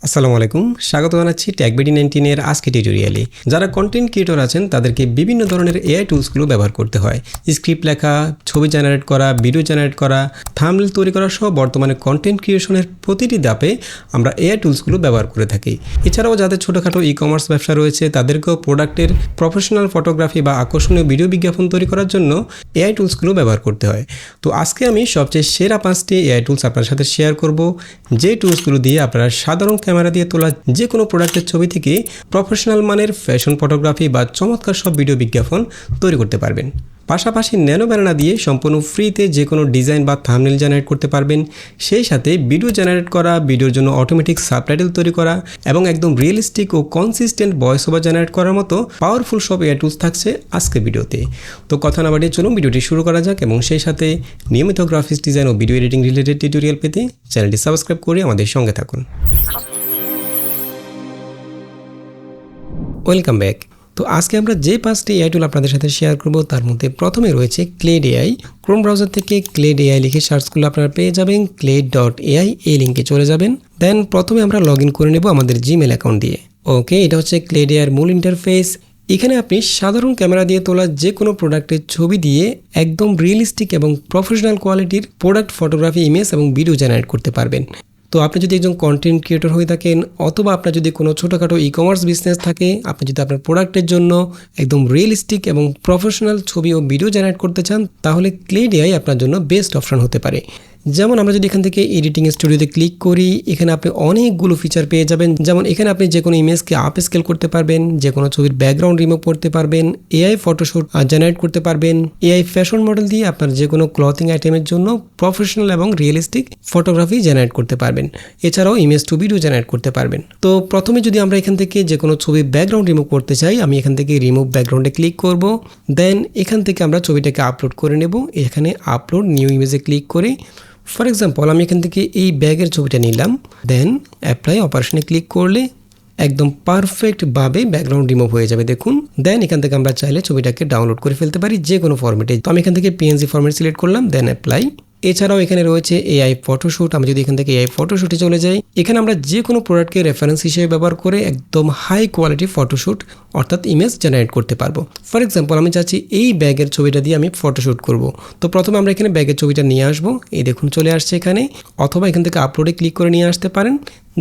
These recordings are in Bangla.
আসসালামু আলাইকুম, স্বাগত জানাচ্ছি TechBD19 এর আজকে টিউটোরিয়ালে। যারা কন্টেন্ট ক্রিয়েটর আছেন তাদেরকে বিভিন্ন ধরনের এআই টুলসগুলো ব্যবহার করতে হয়। স্ক্রিপ্ট লেখা, ছবি জেনারেট করা, ভিডিও জেনারেট করা, থাম্বনেল তৈরি করা সহ বর্তমানে কন্টেন্ট ক্রিয়েশনের প্রতিটি ধাপে আমরা এআই টুলসগুলো ব্যবহার করে থাকি। এছাড়াও যাদের ছোটোখাটো ই-কমার্স ব্যবসা রয়েছে তাদেরকেও প্রোডাক্টের প্রফেশনাল ফটোগ্রাফি বা আকর্ষণীয় ভিডিও বিজ্ঞাপন তৈরি করার জন্য এআই টুলসগুলো ব্যবহার করতে হয়। তো আজকে আমি সবচেয়ে সেরা 5টি এআই টুলস আপনার সাথে শেয়ার করব, যে টুলসগুলো দিয়ে আপনারা সাধারণ ক্যামেরা দিয়ে তোলা যে কোনো প্রোডাক্টের ছবি থেকে প্রফেশনাল মানের ফ্যাশন ফটোগ্রাফি বা চমৎকার সব ভিডিও বিজ্ঞাপন তৈরি করতে পারবেন। পাশাপাশি ন্যানো ব্যানানা দিয়ে সম্পূর্ণ ফ্রিতে যে কোনো ডিজাইন বা থাম্বনেল জেনারেট করতে পারবেন। সেই সাথে ভিডিও জেনারেট করা, ভিডিওর জন্য অটোমেটিক সাবটাইটেল তৈরি করা এবং একদম রিয়েলিস্টিক ও কনসিস্টেন্ট ভয়েস ওভার জেনারেট করার মতো পাওয়ারফুল সব এআই টুলস থাকছে আজকে ভিডিওতে। তো কথা না বাড়িয়ে চলুন ভিডিওটি শুরু করা যাক এবং সেই সাথে নিয়মিত গ্রাফিক্স ডিজাইন ও ভিডিও এডিটিং রিলেটেড টিউটোরিয়াল পেতে চ্যানেলটি সাবস্ক্রাইব করে আমাদের সঙ্গে থাকুন। Welcome back. তো আজকে আমরা যে 5টি এআই টুল আপনাদের সাথে শেয়ার করব তার মধ্যে প্রথমে রয়েছে ক্লেড এআই। ক্রোম ব্রাউজার থেকে ক্লেড এআই লিখে সার্চ করলে আপনারা পেয়ে যাবেন clade.ai, এই লিঙ্কে চলে যাবেন। দেন প্রথমে আমরা লগ ইন করে নেব আমাদের জিমেল অ্যাকাউন্ট দিয়ে। ওকে, এটা হচ্ছে ক্লেড এআইয়ের মূল ইন্টারফেস। এখানে আপনি সাধারণ ক্যামেরা দিয়ে তোলা যে কোনো প্রোডাক্টের ছবি দিয়ে একদম রিয়েলিস্টিক এবং প্রফেশনাল কোয়ালিটির প্রোডাক্ট ফটোগ্রাফি, ইমেজ এবং ভিডিও জেনারেট করতে পারবেন। তো আপনি যদি একজন কন্টেন্ট ক্রিয়েটর হয়ে থাকেন অথবা আপনার যদি কোনো ছোটোখাটো ই-কমার্স বিজনেস থাকে, আপনি যদি আপনার প্রোডাক্টের জন্য একদম রিয়েলিস্টিক এবং প্রফেশনাল ছবি ও ভিডিও জেনারেট করতে চান তাহলে ক্লেড এআই আপনার জন্য বেস্ট অপশন হতে পারে। যেমন আমরা যদি এখান থেকে এডিটিং স্টুডিওতে ক্লিক করি, এখানে আপনি অনেকগুলো ফিচার পেয়ে যাবেন। যেমন এখানে আপনি যে কোনো ইমেজকে আপ স্কেল করতে পারবেন, যে কোনো ছবির ব্যাকগ্রাউন্ড রিমুভ করতে পারবেন, এআই ফটোশুট জেনারেট করতে পারবেন, এআই ফ্যাশন মডেল দিয়ে আপনার যে কোনো ক্লথিং আইটেমের জন্য প্রফেশনাল এবং রিয়েলিস্টিক ফটোগ্রাফি জেনারেট করতে পারবেন। এছাড়াও ইমেজ টু ভিডিও জেনারেট করতে পারবেন। তো প্রথমে যদি আমরা এখান থেকে যে কোনো ছবির ব্যাকগ্রাউন্ড রিমুভ করতে চাই, আমি এখান থেকে রিমুভ ব্যাকগ্রাউন্ডে ক্লিক করব। দেন এখান থেকে আমরা ছবিটাকে আপলোড করে নেব। এখানে আপলোড নিউ ইমেজে ক্লিক করে ফর এক্সাম্পল আমি এখান থেকে এই ব্যাগের ছবিটা নিলাম। দেন অ্যাপ্লাই অপারেশনে ক্লিক করলে একদম পারফেক্টভাবে ব্যাকগ্রাউন্ড রিমুভ হয়ে যাবে, দেখুন। দেন এখান থেকে আমরা চাইলে ছবিটাকে ডাউনলোড করে ফেলতে পারি যে কোনো ফরম্যাটে। তো আমি এখান থেকে পিএনজি ফরম্যাট সিলেক্ট করলাম, দেন অ্যাপ্লাই। এছাড়াও এখানে রয়েছে এআই ফটোশুট। আমি যদি এখান থেকে এআই ফটোশুটে চলে যাই, এখানে আমরা যে কোনো প্রোডাক্টকে রেফারেন্স হিসেবে ব্যবহার করে একদম হাই কোয়ালিটি ফটোশুট অর্থাৎ ইমেজ জেনারেট করতে পারবো। ফর এক্সাম্পল আমি চাচ্ছি এই ব্যাগের ছবিটা দিয়ে আমি ফটোশুট করব। তো প্রথমে আমরা এখানে ব্যাগের ছবিটা নিয়ে আসবো, এই দেখুন চলে আসছে এখানে, অথবা এখান থেকে আপলোডে ক্লিক করে নিয়ে আসতে পারেন।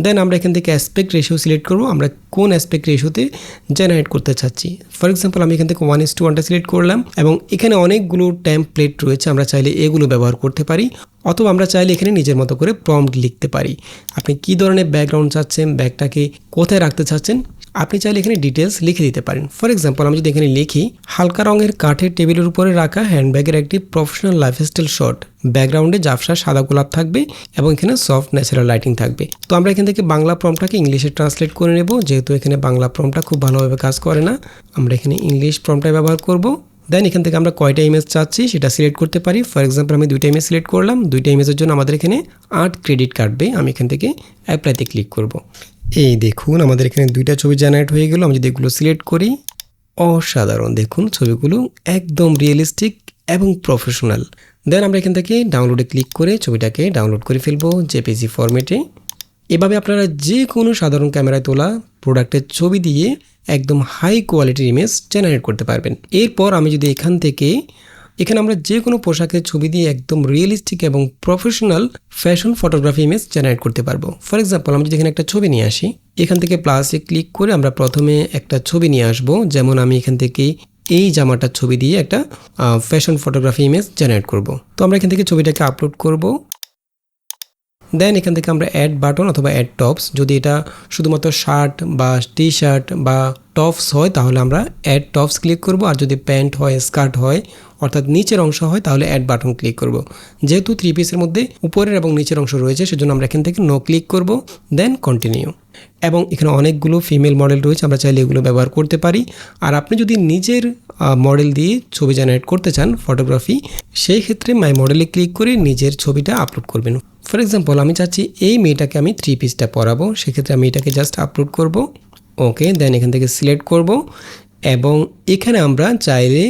দেন আমরা এখান থেকে অ্যাসপেক্ট রেশিও সিলেক্ট করব, আমরা কোন অ্যাসপেক্ট রেশিওতে জেনারেট করতে চাচ্ছি। ফর এক্সাম্পল আমি এখান থেকে 1:1টা সিলেক্ট করলাম এবং এখানে অনেকগুলো টেমপ্লেট রয়েছে, আমরা চাইলে এগুলো ব্যবহার করতে পারি অথবা আমরা চাইলে এখানে নিজের মতো করে প্রম্পট লিখতে পারি। আপনি কি ধরনের ব্যাকগ্রাউন্ড চাচ্ছেন, ব্যাগটাকে কোথায় রাখতে চাচ্ছেন, আপনি চাইলে এখানে ডিটেলস লিখে দিতে পারেন। ফর এক্সাম্পল আমি যদি এখানে লিখি হালকা রঙের কাঠের টেবিলের উপরে রাখা হ্যান্ডব্যাগের একটি প্রফেশনাল লাইফস্টাইল শট, ব্যাকগ্রাউন্ডে জাফসা সাদা গোলাপ থাকবে এবং এখানে সফট ন্যাচারাল লাইটিং থাকবে। তো আমরা এখান থেকে বাংলা প্রম্পটটাকে ইংলিশে ট্রান্সলেট করে নেব, যেহেতু এখানে বাংলা প্রম্পটটা খুব ভালোভাবে কাজ করে না, আমরা এখানে ইংলিশ প্রম্পটটাই ব্যবহার করব। দেন এখান থেকে আমরা কয়টা ইমেজ চাচ্ছি সেটা সিলেক্ট করতে পারি। ফর এক্সাম্পল আমি 2টা ইমেজ সিলেক্ট করলাম, 2টা ইমেজের জন্য আমাদের এখানে 8 ক্রেডিট কাটবে। আমি এখান থেকে অ্যাপ্লাইতে ক্লিক করব। এই দেখুন আমাদের এখানে 2টা ছবি জেনারেট হয়ে গেল। আমি যদি এগুলো সিলেক্ট করি, অসাধারণ, দেখুন ছবিগুলো একদম রিয়েলিস্টিক এবং প্রফেশনাল। দেন আমরা এখান থেকে ডাউনলোডে ক্লিক করে ছবিটাকে ডাউনলোড করে ফেলবো জেপিজি ফরম্যাটে। এভাবে আপনারা যে কোনো সাধারণ ক্যামেরায় তোলা প্রোডাক্টের ছবি দিয়ে একদম হাই কোয়ালিটির ইমেজ জেনারেট করতে পারবেন। এরপর আমি যদি এখানে আমরা যে কোনো পোশাকের ছবি দিয়ে একদম রিয়েলিস্টিক এবং professional fashion photography image generate করতে পারবো। ফর এক্সাম্পল আমি যদি এখানে একটা ছবি নিয়ে আসি, এখান থেকে প্লাসে ক্লিক করে আমরা প্রথমে একটা ছবি নিয়ে আসবো। যেমন আমি এখান থেকে এই জামাটার ছবি দিয়ে একটা ফ্যাশন ফটোগ্রাফি ইমেজ জেনারেট করব। তো আমরা এখান থেকে ছবিটাকে আপলোড করব। দেন এখান থেকে আমরা অ্যাড বাটন অথবা অ্যাড টপস, যদি এটা শুধুমাত্র শার্ট বা টি শার্ট বা টপস হয় তাহলে আমরা অ্যাড টপস ক্লিক করব, আর যদি প্যান্ট হয়, স্কার্ট হয় অর্থাৎ নিচের অংশ হয় তাহলে অ্যাড বাটন ক্লিক করব। যেহেতু 3 পিসের মধ্যে উপরের এবং নিচের অংশ রয়েছে সেজন্য আমরা এখান থেকে নো ক্লিক করব, দেন কন্টিনিউ। এবং এখানে অনেকগুলো ফিমেল মডেল রয়েছে, আমরা চাইলে এগুলো ব্যবহার করতে পারি। আর আপনি যদি নিজের মডেল দিয়ে ছবি জেনারেট করতে চান ফটোগ্রাফি, সেই ক্ষেত্রে মাই মডেলে ক্লিক করে নিজের ছবিটা আপলোড করবেন। ফর এক্সাম্পল আমি চাচ্ছি এই মেয়েটাকে আমি 3 পিসটা পরাবো, সেক্ষেত্রে আমি এটাকে জাস্ট আপলোড করব। ওকে, দেন এখান থেকে সিলেক্ট করব এবং এখানে আমরা চাইলে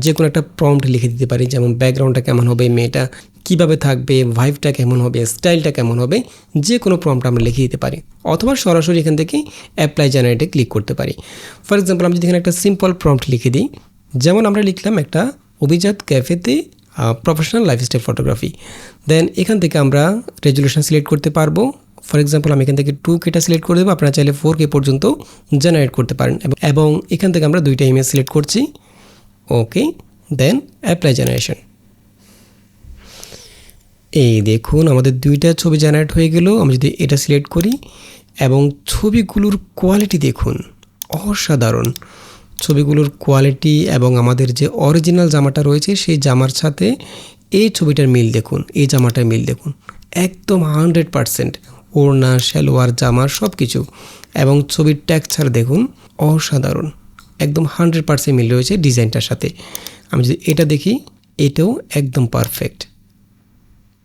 যে কোনো একটা প্রম্পট লিখে দিতে পারি, যেমন ব্যাকগ্রাউন্ডটা কেমন হবে, মেয়েটা কিভাবে থাকবে, ভাইবটা কেমন হবে, স্টাইলটা কেমন হবে, যে কোনো প্রম্পট আমরা লিখে দিতে পারি, অথবা সরাসরি এখান থেকে অ্যাপ্লাই জেনারেটে ক্লিক করতে পারি। ফর এক্সাম্পল আমি যদি এখানে একটা সিম্পল প্রম্পট লিখে দিই, যেমন আমরা লিখলাম একটা অভিজাত ক্যাফেতে প্রফেশনাল লাইফস্টাইল ফটোগ্রাফি। দেন এখান থেকে আমরা রেজুলেশন সিলেক্ট করতে পারবো। ফর এক্সাম্পল আমি এখান থেকে 2K সিলেক্ট করে দেবো, আপনারা চাইলে 4K পর্যন্ত জেনারেট করতে পারেন। এবং এখান থেকে আমরা দুইটা ইমেজ সিলেক্ট করছি। ওকে, দেন অ্যাপ্লাই জেনারেশন। এই দেখুন আমাদের দুইটা ছবি জেনারেট হয়ে গেল। আমি যদি এটা সিলেক্ট করি এবং ছবিগুলোর কোয়ালিটি দেখুন, অসাধারণ। ছবিগুলোর কোয়ালিটি এবং আমাদের যে অরিজিনাল জামাটা রয়েছে সেই জামার সাথে এই ছবিটার মিল দেখুন, এই জামাটার মিল দেখুন, একদম 100%। ওড়না, সালোয়ার, জামা সব কিছু, এবং ছবির টেক্সচার দেখুন, অসাধারণ, একদম 100% মিল রয়েছে ডিজাইনটার সাথে। আমি যদি এটা দেখি, এটাও একদম পারফেক্ট,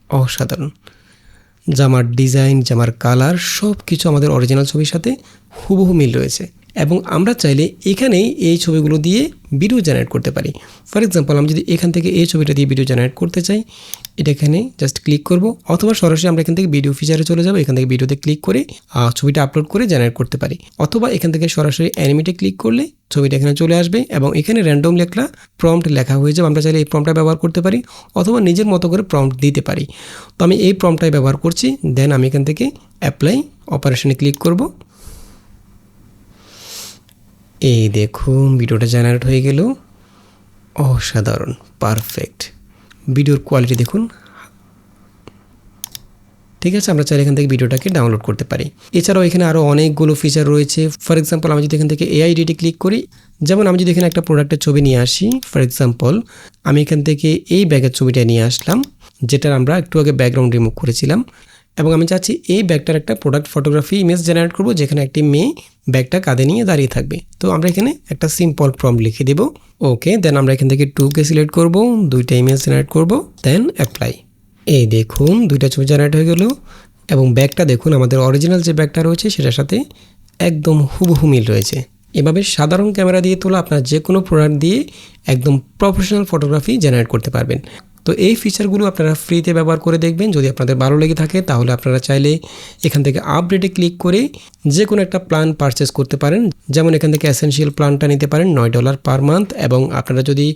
অসাধারণ। জামার ডিজাইন, জামার কালার সব কিছু আমাদের অরিজিনাল ছবির সাথে হুবহু মিল রয়েছে। এবং আমরা চাইলে এখানেই এই ছবিগুলো দিয়ে ভিডিও জেনারেট করতে পারি। ফর এক্সাম্পল আমি যদি এখান থেকে এই ছবিটা দিয়ে ভিডিও জেনারেট করতে চাই, এটা এখানে জাস্ট ক্লিক করব, অথবা সরাসরি আমরা এখান থেকে ভিডিও ফিচারে চলে যাব, এখান থেকে ভিডিওতে ক্লিক করে ছবিটা আপলোড করে জেনারেট করতে পারি। অথবা এখান থেকে সরাসরি অ্যানিমেটে ক্লিক করলে ছবিটা এখানে চলে আসবে এবং এখানে র্যান্ডম একটা প্রম্পট লেখা হয়ে যাবে। আমরা চাইলে এই প্রম্পটটা ব্যবহার করতে পারি, অথবা নিজের মতো করে প্রম্পট দিতে পারি। তো আমি এই প্রম্পটটাই ব্যবহার করছি। দেন আমি এখান থেকে অ্যাপ্লাই অপারেশনে ক্লিক করব। এই দেখুন ভিডিওটা জেনারেট হয়ে গেল, অসাধারণ, পারফেক্ট। ভিডিওর কোয়ালিটি দেখুন। ঠিক আছে, আমরা চাইলে এখান থেকে ভিডিওটাকে ডাউনলোড করতে পারি। এছাড়াও এখানে আরও অনেকগুলো ফিচার রয়েছে। ফর এক্সাম্পল আমি যদি এখান থেকে এআই এডিটে ক্লিক করি, যেমন আমি যদি এখানে একটা প্রোডাক্টের ছবি নিয়ে আসি, ফর এক্সাম্পল আমি এখান থেকে এই ব্যাগের ছবিটা নিয়ে আসলাম, যেটার আমরা একটু আগে ব্যাকগ্রাউন্ড রিমুভ করেছিলাম, এবং আমি চাচ্ছি এই ব্যাগটার একটা প্রোডাক্ট ফটোগ্রাফি ইমেজ জেনারেট করব, যেখানে একটি মেয়ে ব্যাগটা কাঁধে নিয়ে দাঁড়িয়ে থাকবে। তো আমরা এখানে একটা সিম্পল প্রম্পট লিখে দেব। ওকে, দেন আমরা এখান থেকে 2K সিলেক্ট করব, দুইটা ইমেজ জেনারেট করব, দেন অ্যাপ্লাই। এই দেখুন দুইটা ছবি জেনারেট হয়ে গেল, এবং ব্যাগটা দেখুন আমাদের অরিজিনাল যে ব্যাগটা রয়েছে সেটার সাথে একদম হুবহু মিল রয়েছে। এভাবে সাধারণ ক্যামেরা দিয়ে তোলা আপনার যে কোনো প্রোডাক্ট দিয়ে একদম প্রফেশনাল ফটোগ্রাফি জেনারেট করতে পারবেন। তো এই ফিচারগুলো আপনারা ফ্রিতে ব্যবহার করে দেখবেন। যদি আপনাদের ভালো লেগে থাকে তাহলে আপনারা চাইলে এখান থেকে আপডেটে ক্লিক করে যে কোনো একটা প্ল্যান পারচেস করতে পারেন। যেমন এখান থেকে এসেনশিয়াল প্ল্যানটা নিতে পারেন $9 পার মান্থ, এবং আপনারা যদি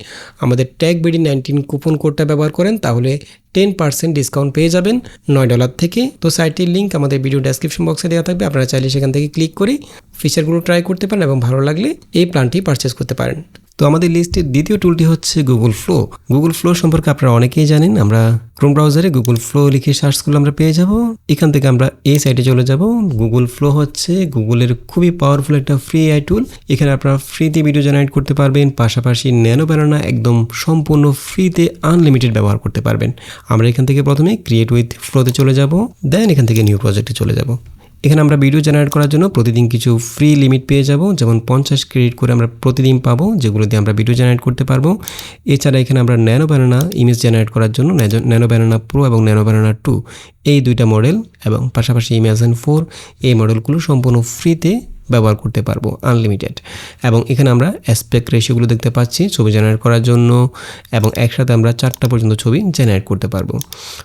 আমাদের TagBD19 কুপন কোডটা ব্যবহার করেন তাহলে 10% ডিসকাউন্ট পেয়ে যাবেন $9 থেকে। তো সাইটটির লিঙ্ক আমাদের ভিডিও ডেসক্রিপশন বক্সে দেওয়া থাকবে, আপনারা চাইলে সেখান থেকে ক্লিক করে ফিচারগুলো ট্রাই করতে পারেন এবং ভালো লাগলে এই প্ল্যানটি পারচেস করতে পারেন। তো আমাদের লিস্টের দ্বিতীয় টুলটি হচ্ছে গুগল ফ্লো। গুগল ফ্লো সম্পর্কে আপনারা অনেকেই জানেন। আমরা ক্রোম ব্রাউজারে গুগল ফ্লো লিখে সার্চ করলে আমরা পেয়ে যাব। এখান থেকে আমরা এই সাইটে চলে যাব। গুগল ফ্লো হচ্ছে গুগলের খুবই পাওয়ারফুল একটা ফ্রি এআই টুল। এখানে আপনারা ফ্রিতে ভিডিও জেনারেট করতে পারবেন, পাশাপাশি ন্যানো ব্যানানা একদম সম্পূর্ণ ফ্রিতে আনলিমিটেড ব্যবহার করতে পারবেন। আমরা এখান থেকে প্রথমে ক্রিয়েট উইথ ফ্লোতে চলে যাব, দেন এখান থেকে নিউ প্রজেক্টে চলে যাব। এখানে আমরা ভিডিও জেনারেট করার জন্য প্রতিদিন কিছু ফ্রি লিমিট পেয়ে যাব, যেমন 50 ক্রেডিট করে আমরা প্রতিদিন পাবো, যেগুলো দিয়ে আমরা ভিডিও জেনারেট করতে পারবো। এছাড়া এখানে আমরা ন্যানো ব্যানানা ইমেজ জেনারেট করার জন্য ন্যানো ব্যানানা প্রো এবং ন্যানো ব্যানানা 2 এই দুইটা মডেল, এবং পাশাপাশি ইমাজিন 4 এই মডেলগুলো সম্পূর্ণ ফ্রিতে ব্যবহার করতে পারবো আনলিমিটেড। এবং এখানে আমরা অ্যাসপেক্ট রেশিওগুলো দেখতে পাচ্ছি ছবি জেনারেট করার জন্য, এবং একসাথে আমরা 4টা পর্যন্ত ছবি জেনারেট করতে পারবো।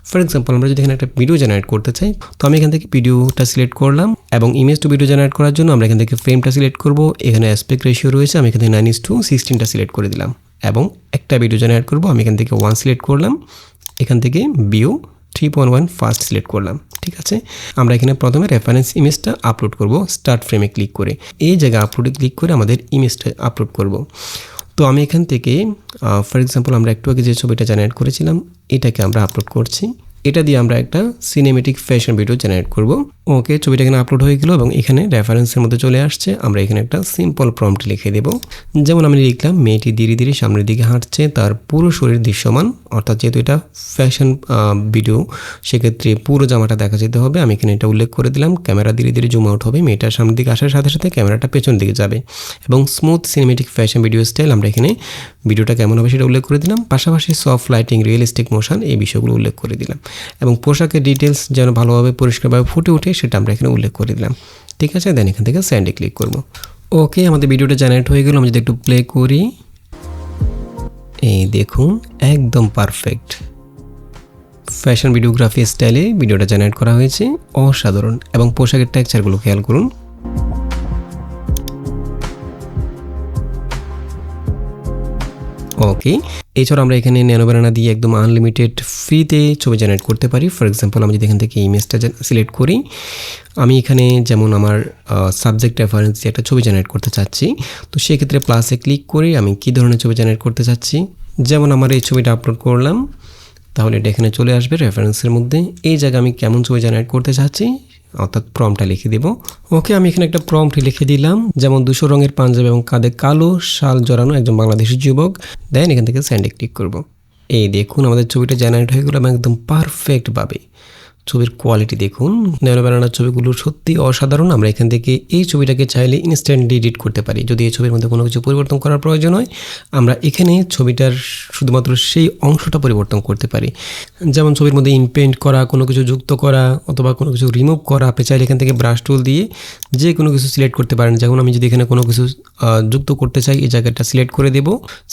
ফর এক্সাম্পল আমরা যদি এখানে একটা ভিডিও জেনারেট করতে চাই, তো আমি এখান থেকে ভিডিওটা সিলেক্ট করলাম, এবং ইমেজ টু ভিডিও জেনারেট করার জন্য আমরা এখান থেকে ফ্রেমটা সিলেক্ট করব। এখানে অ্যাসপেক্ট রেশিও রয়েছে, আমি এখানে 9:16টা সিলেক্ট করে দিলাম, এবং একটা ভিডিও জেনারেট করব। আমি এখান থেকে 1 সিলেক্ট করলাম, এখান থেকে ভিউ 3.1 ফাস্ট সিলেক্ট করলাম। ঠিক আছে, আমরা এখানে প্রথমে রেফারেন্স ইমেজটা আপলোড করব স্টার্ট ফ্রেমে ক্লিক করে। এই জায়গায় আপলোডে ক্লিক করে আমাদের ইমেজটা আপলোড করব। তো আমি এখান থেকে ফর এক্সাম্পল আমরা একটু আগে যে ছবিটা জেনারেট করেছিলাম এটাকে আমরা আপলোড করছি। এটা দিয়ে আমরা একটা সিনেমেটিক ফ্যাশন ভিডিও জেনারেট করব। ওকে, ছবিটা এখানে আপলোড হয়ে গেল এবং এখানে রেফারেন্সের মধ্যে চলে আসছে। আমরা এখানে একটা সিম্পল প্রম্পট লিখে দেব, যেমন আমি লিখলাম মেয়েটি ধীরে ধীরে সামনের দিকে হাঁটছে, তার পুরো শরীর দৃশ্যমান। অর্থাৎ যেহেতু এটা ফ্যাশন ভিডিও, সেক্ষেত্রে পুরো জামাটা দেখা যেতে হবে। আমি এখানে এটা উল্লেখ করে দিলাম। ক্যামেরা ধীরে ধীরে জুম আউট হবে, মেয়েটার সামনের দিকে আসার সাথে সাথে ক্যামেরাটা পেছন দিকে যাবে, এবং smooth cinematic fashion video style আমরা এখানে ভিডিওটা কেমন হবে সেটা উল্লেখ করে দিলাম। পাশাপাশি সফট লাইটিং, রিয়েলিস্টিক মোশন এই বিষয়গুলো উল্লেখ করে দিলাম, এবং পোশাকের ডিটেলস যেন ভালোভাবে পরিষ্কারভাবে ফুটে ওঠে সেটা আমরা এখানে উল্লেখ করে দিলাম। ঠিক আছে, দেন এখান থেকে সেন্ডে ক্লিক করব। ওকে, আমাদের ভিডিওটা জেনারেট হয়ে গেল। আমি যদি একটু প্লে করি, এই দেখুন একদম পারফেক্ট ফ্যাশন ভিডিওগ্রাফি স্টাইলে ভিডিওটা জেনারেট করা হয়েছে, অসাধারণ। এবং পোশাকের টেক্সচারগুলো খেয়াল করুন। ওকে, এছাড়া আমরা এখানে ন্যানো ব্যানানা দিয়ে একদম আনলিমিটেড ফ্রিতে ছবি জেনারেট করতে পারি। ফর এক্সাম্পল আমি যদি এখান থেকে ইমেজটা সিলেক্ট করি, আমি এখানে যেমন আমার সাবজেক্ট রেফারেন্স দিয়ে একটা ছবি জেনারেট করতে চাচ্ছি, তো সেক্ষেত্রে প্লাসে ক্লিক করে আমি কী ধরনের ছবি জেনারেট করতে চাচ্ছি, যেমন আমার এই ছবিটা আপলোড করলাম, তাহলে এটা এখানে চলে আসবে রেফারেন্সের মধ্যে। এই জায়গায় আমি কেমন ছবি জেনারেট করতে চাচ্ছি, অর্থাৎ প্রম্পটটা লিখে দেব। ওকে, আমি এখানে একটা প্রম্পট লিখে দিলাম, যেমন 200 রঙের পাঞ্জাবি এবং কাঁধে কালো শাল জড়ানো একজন বাংলাদেশি যুবক। দেন এখান থেকে সেন্ডে ক্লিক করব। এই দেখুন আমাদের ছবিটা জেনারেট হয়ে গেল এবং একদম পারফেক্টভাবে। ছবির কোয়ালিটি দেখুন, ন্যানো ব্যানানার ছবিগুলো সত্যি অসাধারণ। আমরা এখান থেকে এই ছবিটাকে চাইলে ইনস্ট্যান্টলি এডিট করতে পারি। যদি এই ছবির মধ্যে কোনো কিছু পরিবর্তন করার প্রয়োজন হয়, আমরা এখানে ছবিটার শুধুমাত্র সেই অংশটা পরিবর্তন করতে পারি। যেমন ছবির মধ্যে ইনপেন্ট করা, কোনো কিছু যুক্ত করা অথবা কোনো কিছু রিমুভ করা, আপনি চাইলে এখান থেকে ব্রাশ টুল দিয়ে যে কোনো কিছু সিলেক্ট করতে পারেন। যেমন আমি যদি এখানে কোনো কিছু যুক্ত করতে চাই, এই জায়গাটা সিলেক্ট করে দেব।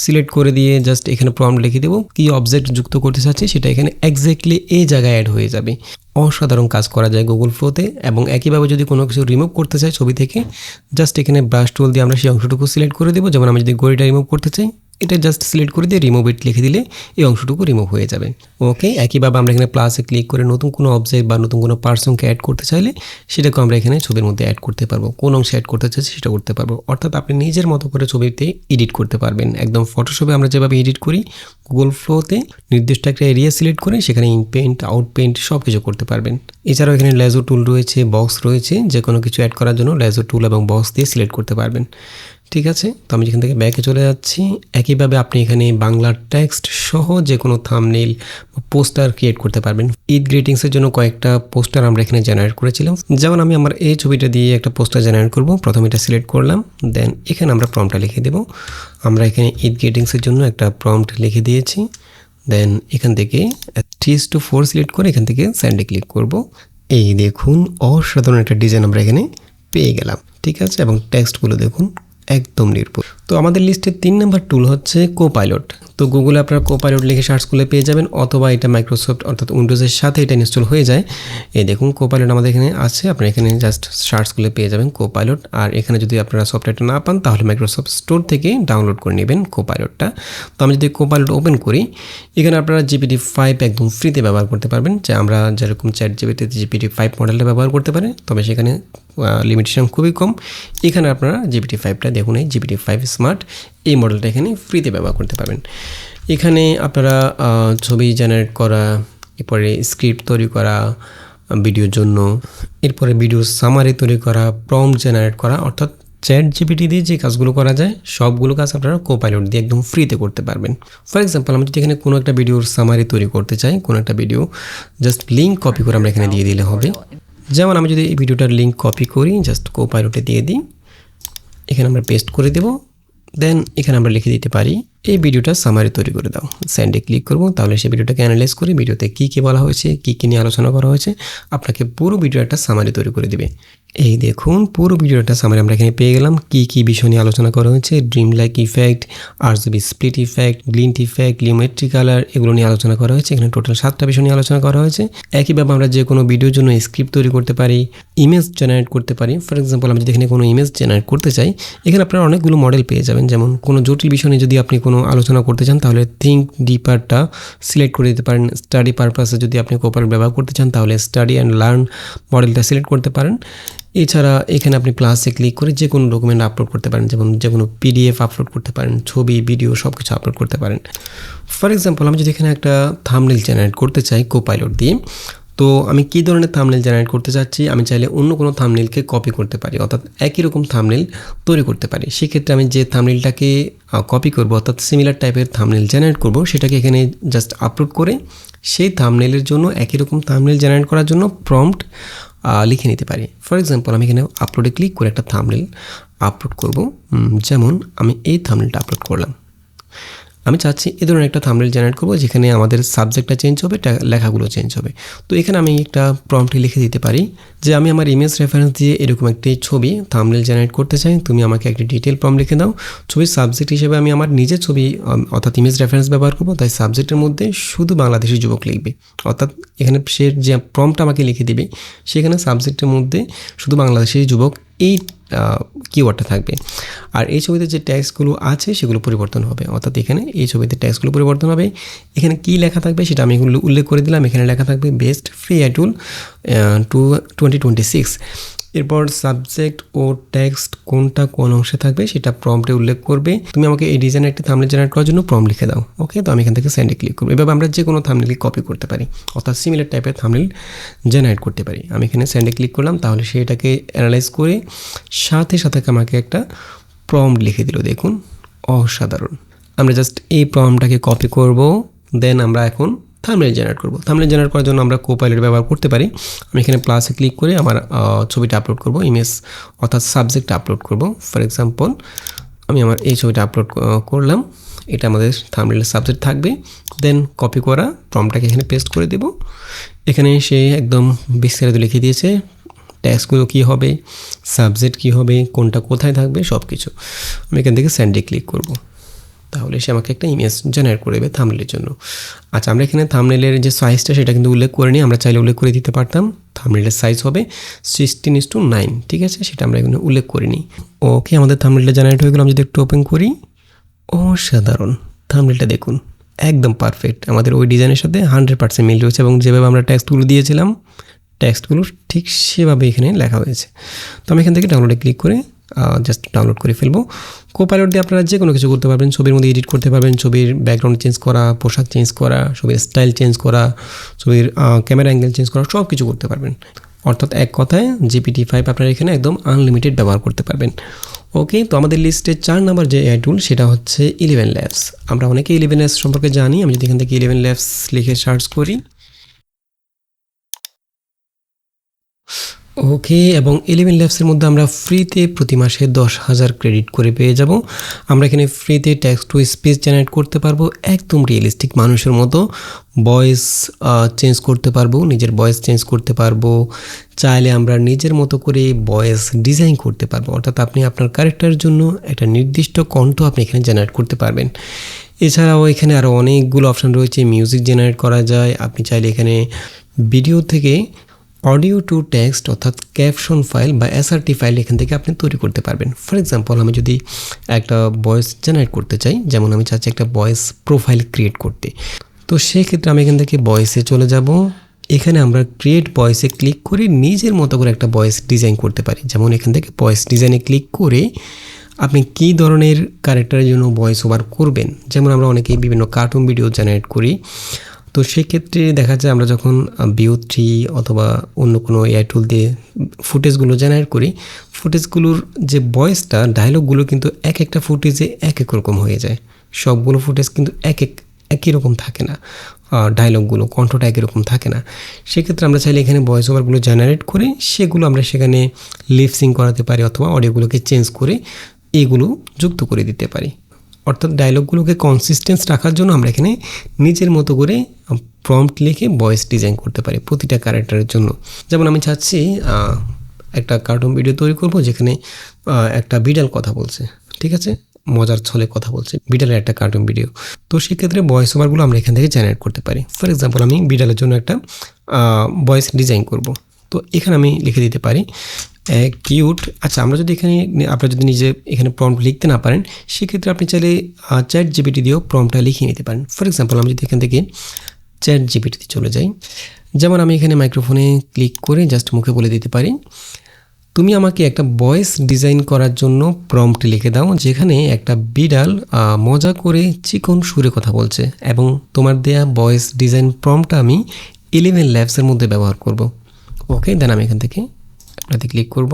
সিলেক্ট করে দিয়ে জাস্ট এখানে প্রম্পট লিখে দেবো, কী অবজেক্ট যুক্ত করতে চাচ্ছি সেটা এখানে এক্স্যাক্টলি এই জায়গায় অ্যাড হয়ে যাবে। অসাধারণ কাজ করা যায় গুগল ফ্লোতে। এবং একইভাবে যদি কোনো কিছু রিমুভ করতে চাই ছবি থেকে, জাস্ট এখানে ব্রাশ টুল দিয়ে আমরা সেই অংশটুকু সিলেক্ট করে দেবো। যেমন আমি যদি গড়িটা রিমুভ করতে চাই, এটা জাস্ট সিলেক্ট করে দিয়ে রিমুভ ইট লিখে দিলে এই অংশটুকু রিমুভ হয়ে যাবে। ওকে, একইভাবে আমরা এখানে প্লাসে ক্লিক করে নতুন কোনো অবজেক্ট বা নতুন কোনো পার্সনকে অ্যাড করতে চাইলে সেটাকে আমরা এখানে ছবির মধ্যে অ্যাড করতে পারবো। কোন অংশে অ্যাড করতে চাইছি সেটা করতে পারবো। অর্থাৎ আপনি নিজের মতো করে ছবিতে এডিট করতে পারবেন। একদম ফটোশপে আমরা যেভাবে এডিট করি, গুগল ফ্লোতে নির্দিষ্ট একটা এরিয়া সিলেক্ট করে সেখানে ইনপেন্ট, আউটপেন্ট সব কিছু করতে পারবেন। এছাড়াও এখানে লেজো টুল রয়েছে, বক্স রয়েছে, যে কোনো কিছু অ্যাড করার জন্য লেজো টুল এবং বক্স দিয়ে সিলেক্ট করতে পারবেন। ঠিক আছে, তো আমি যেখান থেকে ব্যাকে চলে যাচ্ছি। একইভাবে আপনি এখানে বাংলার টেক্সট সহ যে কোনো থাম্বনেইল বা পোস্টার ক্রিয়েট করতে পারবেন। ঈদ গ্রিটিংসের জন্য কয়েকটা পোস্টার আমরা এখানে জেনারেট করেছিলাম। যেমন আমি আমার এই ছবিটা দিয়ে একটা পোস্টার জেনারেট করব। প্রথমে এটা সিলেক্ট করলাম, দেন এখানে আমরা প্রম্পটটা লিখে দেব। আমরা এখানে ঈদ গ্রিটিংসের জন্য একটা প্রম্পট লিখে দিয়েছি। দেন এখান থেকে 3:4 সিলেক্ট করে এখান থেকে সেন্ডে ক্লিক করব। এই দেখুন অসাধারণ একটা ডিজাইন আমরা এখানে পেয়ে গেলাম। ঠিক আছে, এবং টেক্সটগুলো দেখুন একদম নির্ভুল। তো আমাদের লিস্টের 3 নম্বর টুল হচ্ছে কোপাইলট। তো গুগলে আপনারা কোপাইলট লিখে সার্চ করলে পেয়ে যাবেন, অথবা এটা মাইক্রোসফট অর্থাৎ উইন্ডোজের সাথে এটা ইনস্টল হয়ে যায়। এই দেখুন কোপাইলট আমাদের এখানে আছে, আপনারা এখানে জাস্ট সার্চ করলে পেয়ে যাবেন কোপাইলট। আর এখানে যদি আপনারা সফটওয়্যারটা না পান তাহলে মাইক্রোসফট স্টোর থেকে ডাউনলোড করে নেবেন কোপাইলটটা। তো আমি যদি কোপাইলট ওপেন করি, এখানে আপনারা GPT-5 একদম ফ্রিতে ব্যবহার করতে পারবেন। যে আমরা যেরকম ChatGPT-তে GPT-5 মডেলটা ব্যবহার করতে পারেন, তবে সেখানে লিমিটেশন খুবই কম। এখানে আপনারা GPT-5টা দেখুন, এই GPT-5 স্মার্ট এই মডেলটা এখানে ফ্রিতে ব্যবহার করতে পারবেন। এখানে আপনারা ছবি জেনারেট করা, এরপরে স্ক্রিপ্ট তৈরি করা ভিডিওর জন্য, এরপরে ভিডিও সামারি তৈরি করা, প্রম্পট জেনারেট করা, অর্থাৎ ChatGPT দিয়ে যে কাজগুলো করা যায় সবগুলো কাজ আপনারা কোপাইলট দিয়ে একদম ফ্রিতে করতে পারবেন। ফর এক্সাম্পল আমি যদি এখানে কোনো একটা ভিডিওর সামারি তৈরি করতে চাই, কোনো একটা ভিডিও জাস্ট লিঙ্ক কপি করে আমরা এখানে দিয়ে দিলে হবে। যেমন আমি যদি এই ভিডিওটার লিঙ্ক কপি করি, জাস্ট কোপাইলটে দিয়ে দিই, এখানে আমরা পেস্ট করে দেব। দেন এখানে আমরা লিখে দিতে পারি এই ভিডিওটা সামারি তৈরি করে দাও। সেন্ডে ক্লিক করব, তাহলে সেই ভিডিওটাকে অ্যানালাইজ করে ভিডিওতে কী কী বলা হয়েছে, কী কী নিয়ে আলোচনা করা হয়েছে, আপনাকে পুরো ভিডিও একটা সামারি তৈরি করে দেবে। এই দেখুন পুরো ভিডিওটা সামারি আমরা এখানে পেয়ে গেলাম। কী কী বিষয় নিয়ে আলোচনা করা হয়েছে, dream like effect, RGB split effect, glint effect, লিওমেট্রি কালার, এগুলো নিয়ে আলোচনা করা হয়েছে। এখানে টোটাল 7টা বিষয় নিয়ে আলোচনা করা হয়েছে। একইভাবে আমরা যে কোনো ভিডিওর জন্য স্ক্রিপ্ট তৈরি করতে পারি, ইমেজ জেনারেট করতে পারি। ফর এক্সাম্পল আমি যদি এখানে কোনো ইমেজ জেনারেট করতে চাই, এখানে আপনারা অনেকগুলো মডেল পেয়ে যাবেন। যেমন কোনো জটিল বিষয় নিয়ে যদি আপনি কোনো আলোচনা করতে চান, তাহলে থিঙ্ক ডিপারটা সিলেক্ট করে দিতে পারেন। স্টাডি পারপাসে যদি আপনি কোপাইলট ব্যবহার করতে চান, তাহলে স্টাডি অ্যান্ড লার্ন মডেলটা সিলেক্ট করতে পারেন। এছাড়া এখানে আপনি প্লাসে ক্লিক করে যে কোনো ডকুমেন্ট আপলোড করতে পারেন, যেমন যে কোনো PDF আপলোড করতে পারেন, ছবি ভিডিও সব কিছু আপলোড করতে পারেন। ফর এক্সাম্পল আমি যদি এখানে একটা থাম্বনেল জেনারেট করতে চাই কোপাইলট দিয়ে, তো আমি কী ধরনের থাম্বনেল জেনারেট করতে চাচ্ছি, আমি চাইলে অন্য কোনো থাম্বনেলকে কপি করতে পারি, অর্থাৎ একই রকম থাম্বনেল তৈরি করতে পারি। সেক্ষেত্রে আমি যে থাম্বনেলটাকে কপি করব, অর্থাৎ সিমিলার টাইপের থাম্বনেল জেনারেট করব, সেটাকে এখানে জাস্ট আপলোড করে সেই থাম্বনেলের জন্য একই রকম থাম্বনেল জেনারেট করার জন্য প্রম্পট লিখে নিতে পারি। ফর এক্সাম্পল আমি এখানে আপলোডে ক্লিক করে একটা থাম্বনেল আপলোড করব। যেমন আমি এই থাম্বনেলটা আপলোড করলাম। আমি চাচ্ছি এ ধরনের একটা থাম্বনেল জেনারেট করব যেখানে আমাদের সাবজেক্টটা চেঞ্জ হবে, লেখাগুলো চেঞ্জ হবে। তো এখানে আমি একটা প্রম্পটে লিখে দিতে পারি যে আমি আমার ইমেজ রেফারেন্স দিয়ে এরকম একটি ছবি থাম্বনেল জেনারেট করতে চাই, তুমি আমাকে একটি ডিটেল প্রম্পট লিখে দাও। ছবির সাবজেক্ট হিসেবে আমি আমার নিজের ছবি অর্থাৎ ইমেজ রেফারেন্স ব্যবহার করব, তাই সাবজেক্টের মধ্যে শুধু বাংলাদেশি যুবক লিখবে। অর্থাৎ এখানে সে যে প্রম্পটটা আমাকে লিখে দিবে সেখানে সাবজেক্টের মধ্যে শুধু বাংলাদেশি যুবক এই কিওয়ার্ডটা থাকবে। আর এই ছবিতে যে ট্যাক্সগুলো আছে সেগুলো পরিবর্তন হবে, অর্থাৎ এখানে এই ছবিতে ট্যাক্সগুলো পরিবর্তন হবে। এখানে কি লেখা থাকবে সেটা আমি এগুলো উল্লেখ করে দিলাম। এখানে লেখা থাকবে বেস্ট ফ্রি এআই টুল 2026। এরপর সাবজেক্ট ও টেক্সট কোনটা কোন অংশে থাকবে সেটা প্রম্পটে উল্লেখ করবে। তুমি আমাকে এই ডিজাইনের একটি থাম্বনেল জেনারেট করার জন্য প্রম্পট লিখে দাও। ওকে, তো আমি এখান থেকে সেন্ডে ক্লিক করব। এভাবে আমরা যে কোনো থাম্বনেল কপি করতে পারি, অর্থাৎ সিমিলার টাইপের থাম্বনেল জেনারেট করতে পারি। আমি এখানে সেন্ডে ক্লিক করলাম, তাহলে সে এটাকে অ্যানালাইজ করে সাথে সাথে আমাকে একটা প্রম্পট লিখে দিল। দেখুন, অসাধারণ। আমরা জাস্ট এই প্রম্পটটাকে কপি করব, দেন আমরা এখন থাম্বনেল জেনারেট করব। থাম্বনেল জেনারেট করার জন্য আমরা কোপাইলট ব্যবহার করতে পারি। আমি এখানে প্লাসে ক্লিক করে আমার ছবিটা আপলোড করব, ইমেজ অর্থাৎ সাবজেক্টটা আপলোড করব। ফর এক্সাম্পল আমি আমার এই ছবিটা আপলোড করলাম, এটা আমাদের থাম্বনেলের সাবজেক্ট থাকবে। দেন কপি করা প্রম্পটটাকে এখানে পেস্ট করে দেব। এখানে সে একদম বিস্তারিত লিখে দিয়েছে ট্যাক্সগুলো কী হবে, সাবজেক্ট কী হবে, কোনটা কোথায় থাকবে, সব কিছু। আমি এখান থেকে সেন্ডে ক্লিক করব, তাহলে সে আমাকে একটা ইমেজ জেনারেট করে দেবে থাম্বনেলের জন্য। আচ্ছা, আমরা এখানে থাম্বনেলের যে সাইজটা সেটা কিন্তু উল্লেখ করে নিই, আমরা চাইলে উল্লেখ করে দিতে পারতাম। থাম্বনেলের সাইজ হবে 16:9, ঠিক আছে, সেটা আমরা এখানে উল্লেখ করে নিই। ওকে, আমাদের থাম্বনেলটা জেনারেট হয়ে গেল। আমি যদি একটু ওপেন করি, অসাধারণ, থাম্বনেলটা দেখুন একদম পারফেক্ট, আমাদের ওই ডিজাইনের সাথে 100% মিল রয়েছে এবং যেভাবে আমরা টেক্সটগুলো দিয়েছিলাম টেক্সটগুলো ঠিক সেভাবে এখানে লেখা হয়েছে। তো আমি এখান থেকে ডাউনলোডে ক্লিক করে জাস্ট ডাউনলোড করে ফেলবো। কোপাইলট দিয়ে আপনারা যে কোনো কিছু করতে পারবেন, ছবির মধ্যে এডিট করতে পারবেন, ছবির ব্যাকগ্রাউন্ড চেঞ্জ করা, পোশাক চেঞ্জ করা, ছবির স্টাইল চেঞ্জ করা, ছবির ক্যামেরা অ্যাঙ্গেল চেঞ্জ করা, সব কিছু করতে পারবেন। অর্থাৎ এক কথায় GPT-5 আপনারা এখানে একদম আনলিমিটেড ব্যবহার করতে পারবেন। ওকে, তো আমাদের লিস্টে 4 নাম্বার যে এআই টুল সেটা হচ্ছে 11 ল্যাবস। আমরা অনেকে 11 ল্যাবস সম্পর্কে জানি। আমি যদি এখান থেকে 11 ল্যাবস লিখে সার্চ করি, ওকে, এবং 11 ল্যাবসের মধ্যে আমরা ফ্রিতে প্রতি মাসে 10,000 ক্রেডিট করে পেয়ে যাব। আমরা এখানে ফ্রিতে টেক্সট টু স্পিচ জেনারেট করতে পারবো, একদম রিয়েলিস্টিক মানুষের মতো ভয়েস চেঞ্জ করতে পারবো, নিজের ভয়েস চেঞ্জ করতে পারবো। চাইলে আমরা নিজের মতো করে ভয়েস ডিজাইন করতে পারবো, অর্থাৎ আপনি আপনার ক্যারেক্টারের জন্য একটা নির্দিষ্ট কণ্ঠ আপনি এখানে জেনারেট করতে পারবেন। এছাড়াও এখানে আরও অনেকগুলো অপশান রয়েছে, মিউজিক জেনারেট করা যায়। আপনি চাইলে এখানে ভিডিও থেকে অডিও টু টেক্সট অর্থাৎ ক্যাপশন ফাইল বা এসআরটি ফাইল এখান থেকে আপনি তৈরি করতে পারবেন। ফর এক্সাম্পল আমি যদি একটা ভয়েস জেনারেট করতে চাই, যেমন আমি চাচ্ছি একটা ভয়েস প্রোফাইল ক্রিয়েট করতে, তো সেক্ষেত্রে আমি এখান থেকে ভয়েসে চলে যাব। এখানে আমরা ক্রিয়েট ভয়েসে ক্লিক করে নিজের মতো করে একটা ভয়েস ডিজাইন করতে পারি। যেমন এখান থেকে ভয়েস ডিজাইনে ক্লিক করে আপনি কী ধরনের ক্যারেক্টারের জন্য ভয়েস ওভার করবেন, যেমন আমরা অনেকেই বিভিন্ন কার্টুন ভিডিও জেনারেট করি। তো সেক্ষেত্রে দেখা যায় আমরা যখন VO3 অথবা অন্য কোনো এআই টুল দিয়ে ফুটেজগুলো জেনারেট করি, ফুটেজগুলোর যে ভয়েসটা, ডায়লগগুলো কিন্তু এক একটা ফুটেজে এক এক রকম হয়ে যায়। সবগুলো ফুটেজ কিন্তু একই রকম থাকে না, ডায়লগগুলো কণ্ঠটা একই রকম থাকে না। সেক্ষেত্রে আমরা চাইলে এখানে ভয়েস ওভারগুলো জেনারেট করে সেগুলো আমরা সেখানে লিপসিং করাতে পারি অথবা অডিওগুলোকে চেঞ্জ করে এগুলো যুক্ত করে দিতে পারি। অর্থাৎ ডায়লগগুলোকে কনসিস্টেন্স রাখার জন্য আমরা এখানে নিজের মতো করে প্রম্পট লিখে ভয়েস ডিজাইন করতে পারি প্রতিটা ক্যারেক্টারের জন্য। যেমন আমি চাচ্ছি একটা কার্টুন ভিডিও তৈরি করব যেখানে একটা বিড়াল কথা বলছে, ঠিক আছে, মজার ছলে কথা বলছে, বিড়ালের একটা কার্টুন ভিডিও। তো সেক্ষেত্রে ভয়েস ওভারগুলো আমরা এখান থেকে জেনারেট করতে পারি। ফর এক্সাম্পল আমি বিড়ালের জন্য একটা ভয়েস ডিজাইন করব, তো এখানে আমি লিখে দিতে পারি কিউট। আচ্ছা, আমরা যদি এখানে আপনারা যদি নিজে এখানে প্রম্পট লিখতে না পারেন, সেক্ষেত্রে আপনি চাইলে ChatGPT দিয়েও প্রম্পটটা লিখিয়ে নিতে পারেন। ফর এক্সাম্পল আমি যদি এখান থেকে ChatGPT চলে যাই, যেমন আমি এখানে মাইক্রোফোনে ক্লিক করে জাস্ট মুখে বলে দিতে পারি, তুমি আমাকে একটা ভয়েস ডিজাইন করার জন্য প্রম্পট লিখে দাও যেখানে একটা বিড়াল মজা করে চিকন সুরে কথা বলছে, এবং তোমার দেয়া ভয়েস ডিজাইন প্রম্পটটা আমি 11 ল্যাবসের মধ্যে ব্যবহার করব। ওকে, দেন আমি এখান থেকে আপনাতে ক্লিক করব,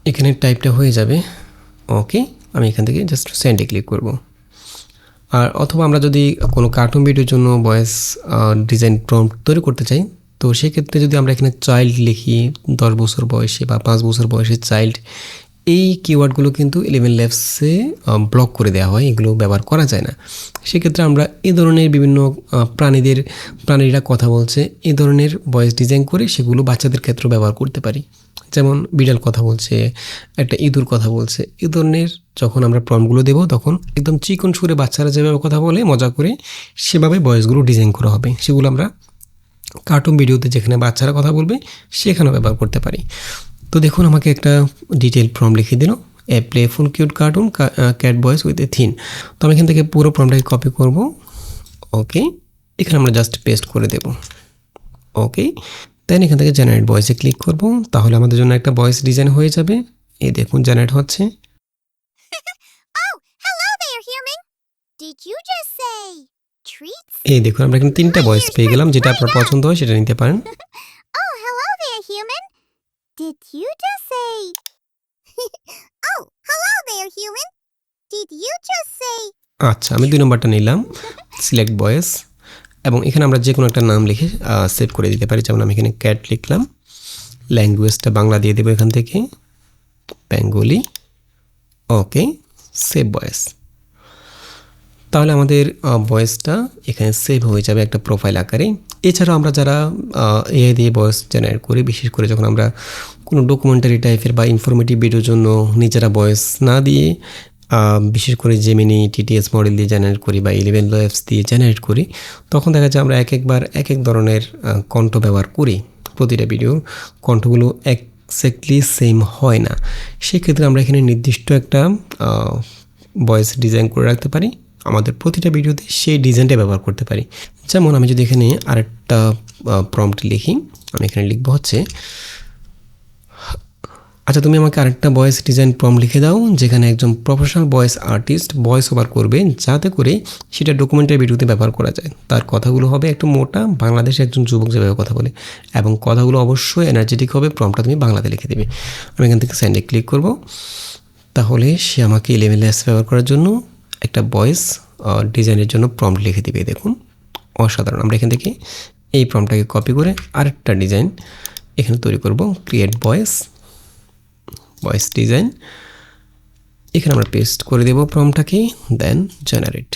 এখানে টাইপটা হয়ে যাবে। ওকে, আমি এখান থেকে জাস্ট সেন্ডে ক্লিক করব। আর অথবা আমরা যদি কোনো কার্টুন ভিডিওর জন্য ভয়েস ডিজাইন প্রম্পট তৈরি করতে চাই, তো সেক্ষেত্রে যদি আমরা এখানে চাইল্ড লিখি, 10 বছর বয়সে বা 5 বছর বয়সে চাইল্ড, এই কিওয়ার্ডগুলো কিন্তু 11 ল্যাবসে ব্লক করে দেওয়া হয়, এগুলো ব্যবহার করা যায় না। সেক্ষেত্রে আমরা এই ধরনের বিভিন্ন প্রাণীরা কথা বলছে এই ধরনের ভয়েস ডিজাইন করে সেগুলো বাচ্চাদের ক্ষেত্রে ব্যবহার করতে পারি। যেমন বিড়াল কথা বলছে, একটা ইঁদুর কথা বলছে, এই ধরনের যখন আমরা প্রম্পটগুলো দেবো তখন একদম চিকন সুরে বাচ্চারা যেভাবে কথা বলে মজা করে সেভাবে ভয়েসগুলো ডিজাইন করা হবে। সেগুলো আমরা কার্টুন ভিডিওতে যেখানে বাচ্চারা কথা বলবে সেখানেও ব্যবহার করতে পারি। তো দেখুন আমাকে একটা ডিটেল প্রম্পট লিখে দিল, a playful cute cartoon cat voice with a thin. তো আমি এখান থেকে পুরো প্রম্পটটাকে কপি করব। ওকে, এখানে আমরা জাস্ট পেস্ট করে দেব। ওকে, দেন এখান থেকে জেনারেট ভয়েসে ক্লিক করব, তাহলে আমাদের জন্য একটা ভয়েস ডিজাইন হয়ে যাবে। এই দেখুন জেনারেট হচ্ছে। Oh, hello there, human. Did you just say treats? এই দেখুন আমরা এখানে 3টা ভয়েস পেয়ে গেলাম, যেটা আপনার পছন্দ হয় সেটা নিতে পারেন। Oh, hello there, human. Did you just say? Oh, hello there, human. Did you just say? আচ্ছা, আমি 2 নম্বরটা নিলাম, সিলেক্ট ভয়েস, এবং এখানে আমরা যে কোনো একটা নাম লিখে সেভ করে দিতে পারি। যেমন আমি এখানে ক্যাট লিখলাম, ল্যাঙ্গুয়েজটা বাংলা দিয়ে দেবো এখান থেকে, বেঙ্গলি। ওকে, সেভ ভয়েস। তাহলে আমাদের ভয়েসটা এখানে সেভ হয়ে যাবে একটা প্রোফাইল আকারে। এছাড়াও আমরা যারা এআই দিয়ে ভয়েস জেনারেট করি, বিশেষ করে যখন আমরা কোনো ডকুমেন্টারি টাইপের বা ইনফরমেটিভ ভিডিওর জন্য নিজেরা ভয়েস না দিয়ে বিশেষ করে জেমিনি টিটিএস মডেল দিয়ে জেনারেট করি বা 11 ল্যাবস দিয়ে জেনারেট করি, তখন দেখা যায় আমরা একবার এক ধরনের কণ্ঠ ব্যবহার করি। প্রতিটা ভিডিওর কণ্ঠগুলো এক্স্যাক্টলি সেম হয় না। সেক্ষেত্রে আমরা এখানে নির্দিষ্ট একটা ভয়েস ডিজাইন করে রাখতে পারি, আমাদের প্রতিটা ভিডিওতে সেই ডিজাইনটা ব্যবহার করতে পারি। যেমন আমি যদি এখানে আরেকটা প্রম্পট লিখি, আমি এখানে লিখবো হচ্ছে, আচ্ছা তুমি আমাকে আরেকটা ভয়েস ডিজাইন প্রম্পট লিখে দাও যেখানে একজন professional voice artist voice over করবে, যাতে করে সেটা ডকুমেন্টারি ভিডিওতে ব্যবহার করা যায়। তার কথাগুলো হবে একটু মোটা, বাংলাদেশে একজন যুবক যেভাবে কথা বলে, এবং কথাগুলো অবশ্যই এনার্জেটিক হবে। প্রম্পটটা তুমি বাংলাতে লিখে দেবে। আমি এখান থেকে সেন্ডে ক্লিক করব, তাহলে সে আমাকে 11 ল্যাবস ব্যবহার করার জন্য একটা ভয়েস ডিজাইনের জন্য প্রম্পট লিখে দিবে। দেখুন অসাধারণ। আমরা এখান থেকে এই প্রম্পটটাকে কপি করে আরেকটা ডিজাইন এখানে তৈরি করব, ক্রিয়েট ভয়েস ডিজাইন। এখানে আমরা পেস্ট করে দেব প্রম্পটটাকে, দেন জেনারেট।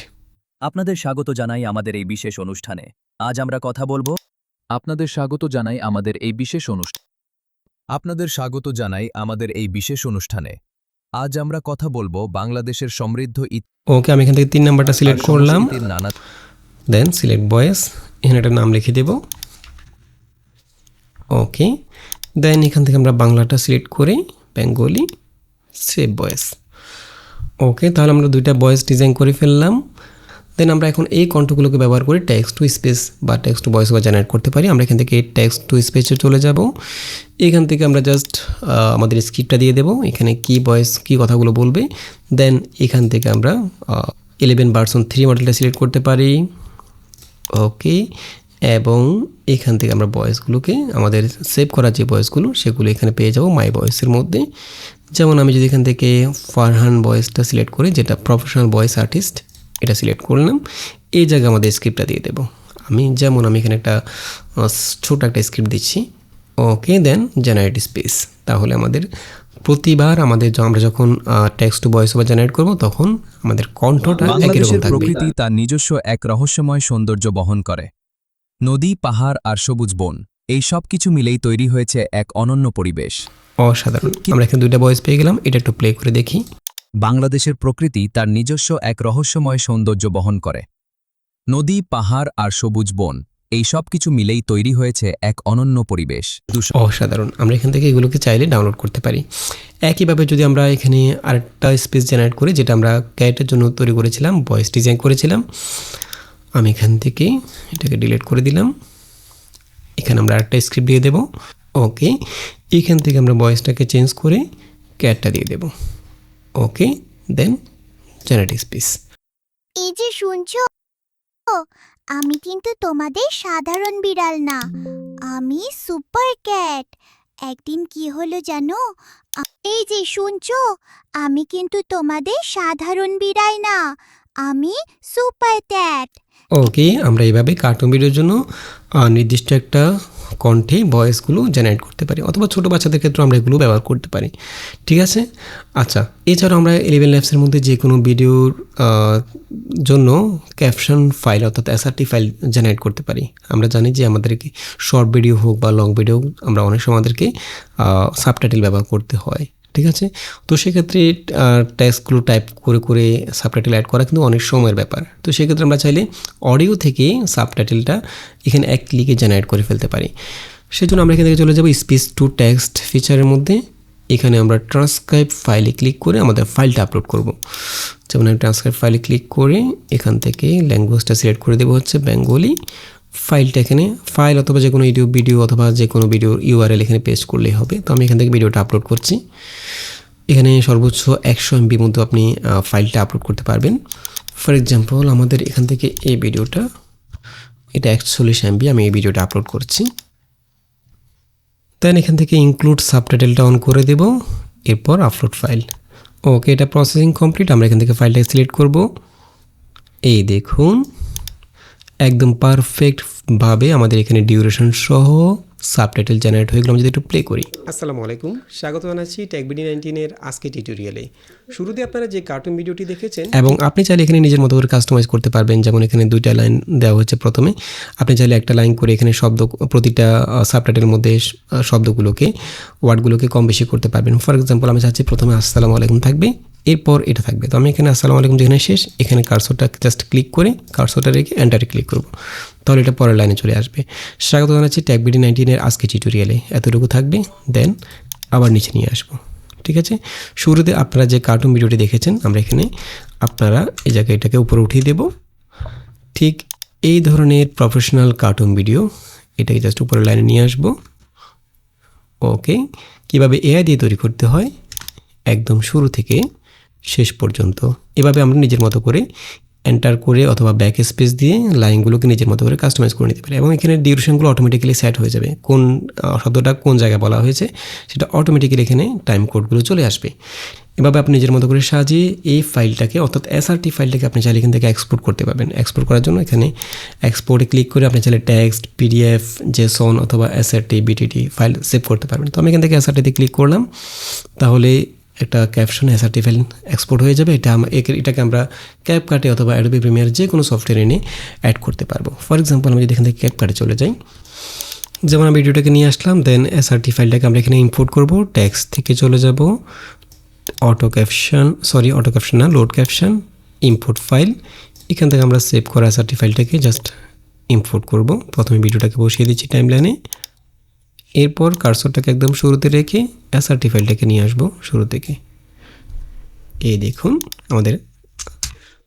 আপনাদের স্বাগত জানাই আমাদের এই বিশেষ অনুষ্ঠানে। আজ আমরা কথা বলবো আপনাদের স্বাগত জানাই আমাদের এই বিশেষ অনুষ্ঠানে। আজ আমরা কথা বলবো বাংলাদেশের সমৃদ্ধ ওকে, আমি এখান থেকে 3 নাম্বারটা সিলেক্ট করলাম, নানা দেন সিলেক্ট ভয়েস, এখানে একটা নাম লিখে দেব। ওকে, দেন এখান থেকে আমরা বাংলাটা সিলেক্ট করে বেঙ্গলি, সেভ ভয়েস। ওকে, তাহলে আমরা 2টা ভয়েস ডিজাইন করে ফেললাম। দেন আমরা এখন এই কণ্ঠগুলোকে ব্যবহার করে টেক্সট টু স্পেস বা text to voice over generate করতে পারি। আমরা এখান থেকে টেক্সট টু স্পেসে চলে যাব। এখান থেকে আমরা জাস্ট আমাদের স্ক্রিপ্টটা দিয়ে দেব, এখানে কি ভয়েস কি কথাগুলো বলবে। দেন এখান থেকে আমরা 11 ভার্সন 3 মডেলটা সিলেক্ট করতে পারি। ওকে, এবং এখান থেকে আমরা ভয়েসগুলোকে আমাদের সেভ করা যে ভয়েসগুলো সেগুলো এখানে পেয়ে যাব মাই ভয়েসের মধ্যে। যেমন আমি যদি এখান থেকে ফারহান ভয়েসটা সিলেক্ট করি, যেটা প্রফেশনাল ভয়েস আর্টিস্ট, এটা সিলেক্ট করলাম। এই জায়গায় আমাদের স্ক্রিপ্টটা দিয়ে দেব। আমি এখানে একটা ছোট একটা স্ক্রিপ্ট দিচ্ছি। ওকে, দেন জেনারেট স্পেস। তাহলে আমাদের প্রতিবার আমরা যখন text to voice over generate করব তখন আমাদের কণ্ঠটা একই রকম বাংলাদেশের থাকবে। প্রকৃতি তার নিজস্ব এক রহস্যময় সৌন্দর্য বহন করে। নদী, পাহাড় আর সবুজ বন, এই সব কিছু মিলেই তৈরি হয়েছে এক অনন্য পরিবেশ। অসাধারণ। আমরা এখানে 2টা ভয়েস পেয়ে গেলাম, এটা একটু প্লে করে দেখি। বাংলাদেশের প্রকৃতি তার নিজস্ব এক রহস্যময় সৌন্দর্য বহন করে। নদী, পাহাড় আর সবুজ বন, এই সব কিছু মিলেই তৈরি হয়েছে এক অনন্য পরিবেশ। অসাধারণ। আমরা এখান থেকে এগুলোকে চাইলে ডাউনলোড করতে পারি। একইভাবে যদি আমরা এখানে আরেকটা স্পেস জেনারেট করি, যেটা আমরা ক্যাটের জন্য তৈরি করেছিলাম, ভয়েস ডিজাইন করেছিলাম, আমি এখান থেকে এটাকে ডিলিট করে দিলাম। এখানে আমরা আরেকটা স্ক্রিপ্ট দিয়ে দেব। ওকে, এখান থেকে আমরা ভয়েসটাকে চেঞ্জ করে ক্যাটটা দিয়ে দেব। ওকে, দেন জেনারেট স্পেস। এই যে শুনছো, আমি কিন্তু তোমাদের সাধারণ বিড়াল না, আমি সুপার ক্যাট। একদিন কি হলো জানো? এই যে শুনছো, আমি কিন্তু তোমাদের সাধারণ বিড়াল না, আমি সুপার ক্যাট। ওকে, আমরা এইভাবে কার্টুন ভিডিওর জন্য নির্দিষ্ট একটা কণ্ঠে ভয়েসগুলো জেনারেট করতে পারি, অথবা ছোটো বাচ্চাদের ক্ষেত্রে আমরা এগুলো ব্যবহার করতে পারি। ঠিক আছে, আচ্ছা, এছাড়াও আমরা 11 ল্যাবসের মধ্যে যে কোনো ভিডিওর জন্য ক্যাপশন ফাইল অর্থাৎ এসআরটি ফাইল জেনারেট করতে পারি। আমরা জানি যে আমাদেরকে শর্ট ভিডিও হোক বা লং ভিডিও, আমরা অনেক সময় আমাদেরকে সাবটাইটেল ব্যবহার করতে হয়। ঠিক আছে, তো সেক্ষেত্রে টেক্সটগুলো টাইপ করে করে সাবটাইটেল অ্যাড করা কিন্তু অনেক সময়ের ব্যাপার। তো সেক্ষেত্রে আমরা চাইলে অডিও থেকে সাবটাইটেলটা এখানে এক ক্লিকে জেনারেট করে ফেলতে পারি। সেজন্য আমরা এখান থেকে চলে যাব স্পিচ টু টেক্সট ফিচারের মধ্যে। এখানে আমরা ট্রান্সক্রাইব ফাইলে ক্লিক করে আমাদের ফাইলটা আপলোড করব। যেমন আমি ট্রান্সক্রাইব ফাইলে ক্লিক করে এখান থেকে ল্যাঙ্গুয়েজটা সিলেক্ট করে দেবো হচ্ছে বেঙ্গলি। ফাইলটা এখানে ফাইল অথবা যে কোনো ইউটিউব ভিডিও অথবা যে কোনো ভিডিওর ইউআরএল এখানে পেস্ট করলেই হবে। তো আমি এখান থেকে ভিডিওটা আপলোড করছি। এখানে সর্বোচ্চ 100 MB মধ্যে আপনি ফাইলটা আপলোড করতে পারবেন। ফর এক্সাম্পল আমাদের এখান থেকে এই ভিডিওটা, এটা 41 MB, আমি এই ভিডিওটা আপলোড করছি। দেন এখান থেকে ইনক্লুড সাবটাইটেলটা অন করে দেব, এরপর আপলোড ফাইল। ওকে, এটা প্রসেসিং কমপ্লিট। আমরা এখান থেকে ফাইলটা সিলেক্ট করব। এই দেখুন একদম পারফেক্টভাবে আমাদের এখানে ডিউরেশন সহ সাবটাইটেল জেনারেট হয়ে গেল। আমি যদি একটু প্লে করি। আসসালামু আলাইকুম, স্বাগত জানাচ্ছি টেকবিডি 19 আজকে টিউটোরিয়ালে। শুরুতে আপনারা যে কার্টুন ভিডিওটি দেখেছেন, এবং আপনি চাইলে এখানে নিজের মতো করে কাস্টমাইজ করতে পারবেন। যেমন এখানে 2টা লাইন দেওয়া হচ্ছে প্রথমে, আপনি চাইলে একটা লাইন করে এখানে শব্দ, প্রতিটা সাবটাইটেলের মধ্যে শব্দগুলোকে, ওয়ার্ডগুলোকে কম বেশি করতে পারবেন। ফর এক্সাম্পল আমি চাচ্ছি প্রথমে আসসালামু আলাইকুম থাকবে, এরপর এটা থাকবে। তো আমি এখানে আসসালামু আলাইকুম যেখানে শেষ, এখানে কার্সরটা জাস্ট ক্লিক করে কার্সরটা রেখে এন্টারে ক্লিক করব, তাহলে এটা পরের লাইনে চলে আসবে। স্বাগত জানাচ্ছি টেকবিডি 19 আজকে টিউটোরিয়ালে। এতটুকু থাকবে, দেন আবার নিচে নিয়ে আসবো। ঠিক আছে, শুরুতে আপনারা যে কার্টুন ভিডিওটি দেখেছেন, আমরা এখানে আপনারা এই জায়গায় এটাকে উপরে উঠিয়ে দেব। ঠিক এই ধরনের প্রফেশনাল কার্টুন ভিডিও এটাকে জাস্ট উপরের লাইনে নিয়ে আসবো। ওকে, কীভাবে এআই দিয়ে তৈরি করতে হয় একদম শুরু থেকে শেষ পর্যন্ত, এভাবে আমরা নিজের মতো করে এন্টার করে অথবা ব্যাক স্পেস দিয়ে লাইনগুলোকে নিজের মতো করে কাস্টমাইজ করে নিতে পারি। এবং এখানে ডিউরেশনগুলো অটোমেটিক্যালি সেট হয়ে যাবে, কোন শব্দটা কোন জায়গায় বলা হয়েছে সেটা অটোমেটিক্যালি এখানে টাইম কোডগুলো চলে আসবে। এভাবে আপনি নিজের মতো করে সাজিয়ে এই ফাইলটাকে অর্থাৎ এসআরটি ফাইলটাকে আপনি চাইলে এখান থেকে এক্সপোর্ট করতে পারবেন। এক্সপোর্ট করার জন্য এখানে এক্সপোর্টে ক্লিক করে আপনি চাইলে টেক্সট, পিডিএফ, জেসন অথবা এসআরটি, বিটিটি ফাইল সেভ করতে পারবেন। তো আমি এখান থেকে এসআরটিতে ক্লিক করলাম, তাহলে একটা ক্যাপশন এসআরটি ফাইল এক্সপোর্ট হয়ে যাবে। এটাকে আমরা ক্যাপকাটে অথবা অ্যাডোবি প্রিমিয়ার যে কোনো সফটওয়্যার এনে অ্যাড করতে পারবো। ফর এক্সাম্পল আমি যদি এখান থেকে ক্যাপকাটে চলে যাই, যেমন আমি ভিডিওটাকে নিয়ে আসলাম, দেন এসআরটি ফাইলটাকে আমরা এখানে ইম্পোর্ট করব। টেক্সট থেকে চলে যাব অটো ক্যাপশন না, লোড ক্যাপশন, ইম্পোর্ট ফাইল। এখান থেকে আমরা সেভ করা এসআরটি ফাইলটাকে জাস্ট ইম্পোর্ট করব। প্রথমে ভিডিওটাকে বসিয়ে দিচ্ছি টাইমলাইনে, এরপর কার্সরটাকে একদম শুরুতে রেখে এসআরটি ফাইলটাকে নিয়ে আসবো শুরু থেকে। এই দেখুন আমাদের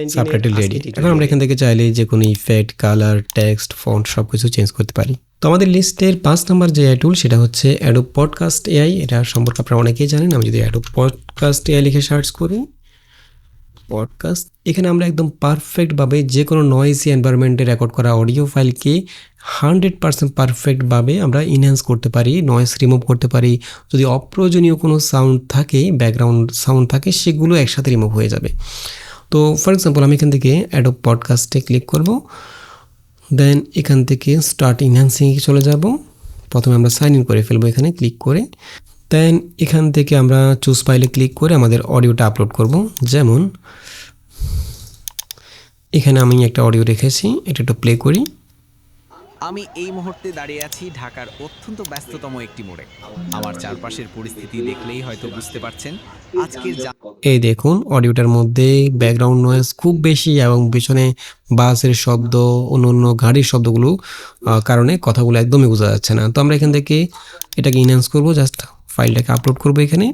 সাবটাইটেল রেডি। এখন আমরা এখান থেকে চাইলে যে কোনো ইফেক্ট, কালার, টেক্সট, ফন্ট সব কিছু চেঞ্জ করতে পারি। তো আমাদের লিস্টের 5 নম্বর যে এআই টুল সেটা হচ্ছে অ্যাডোব পডকাস্ট এআই। এটা সম্পর্কে আপনারা অনেকেই জানেন। আমি যদি অ্যাডোব পডকাস্ট এআই লিখে সার্চ করি, পডকাস্ট, এখানে আমরা একদম পারফেক্টভাবে যে কোনো নয়েজি এনভায়রনমেন্টে রেকর্ড করা অডিও ফাইলকে 100% পারফেক্টভাবে আমরা ইনহ্যান্স করতে পারি, নয়েজ রিমুভ করতে পারি। যদি অপ্রয়োজনীয় কোনো সাউন্ড থাকে, ব্যাকগ্রাউন্ড সাউন্ড থাকে, সেগুলো একসাথে রিমুভ হয়ে যাবে। তো ফর এক্সাম্পল আমি এখান থেকে অ্যাডোব পডকাস্টে ক্লিক করব, দেন এখান থেকে স্টার্ট ইনহ্যান্সিংয়ে চলে যাব। প্রথমে আমরা সাইন ইন করে ফেলবো এখানে ক্লিক করে, দেন এখান থেকে আমরা চুজ ফাইলে ক্লিক করে আমাদের অডিওটা আপলোড করব। যেমন এখানে আমি একটা অডিও রেখেছি, এটা একটু প্লে করি। আমি এই মুহূর্তে দাঁড়িয়ে আছি ঢাকার অত্যন্ত ব্যস্ততম একটি মোড়ে। আমার চারপাশের পরিস্থিতি দেখলেই হয়তো বুঝতে পারছেন আজকের এই দেখুন অডিওটার মধ্যে ব্যাকগ্রাউন্ড নয়েজ খুব বেশি এবং পিছনে বাসের শব্দ, অন্য গাড়ির শব্দগুলো কারণে কথাগুলো একদমই বোঝা যাচ্ছে না। তো আমরা এখান থেকে এটাকে ইনহ্যান্স করব, জাস্ট ফাইলটাকে আপলোড করব। এখানে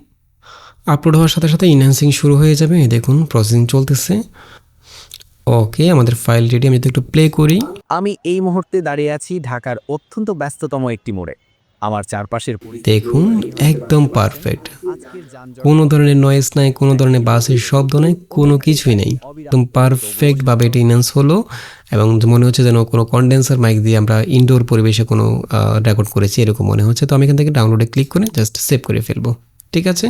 আপলোড হওয়ার সাথে সাথে ইনহ্যান্সিং শুরু হয়ে যাবে। দেখুন প্রসেসিং চলতেছে। ওকে, আমাদের ফাইল রেডি। আমি যদি একটু প্লে করি। আমি এই মুহূর্তে দাঁড়িয়ে আছি ঢাকার অত্যন্ত ব্যস্ততম একটি মোড়ে। আমার চারপাশের দেখুন একদম পারফেক্ট, কোনো ধরনের নয়েজ নাই, কোনো ধরনের বাসের শব্দ নাই, কোনো কিছুই নেই। একদম পারফেক্টভাবে এটা ইনহ্যান্স হলো এবং মনে হচ্ছে যেন কোনো কন্ডেন্সার মাইক দিয়ে আমরা ইনডোর পরিবেশে কোনো রেকর্ড করেছি এরকম মনে হচ্ছে। তো আমি এখান থেকে ডাউনলোডে ক্লিক করে জাস্ট সেভ করে ফেলবো। ঠিক আছে,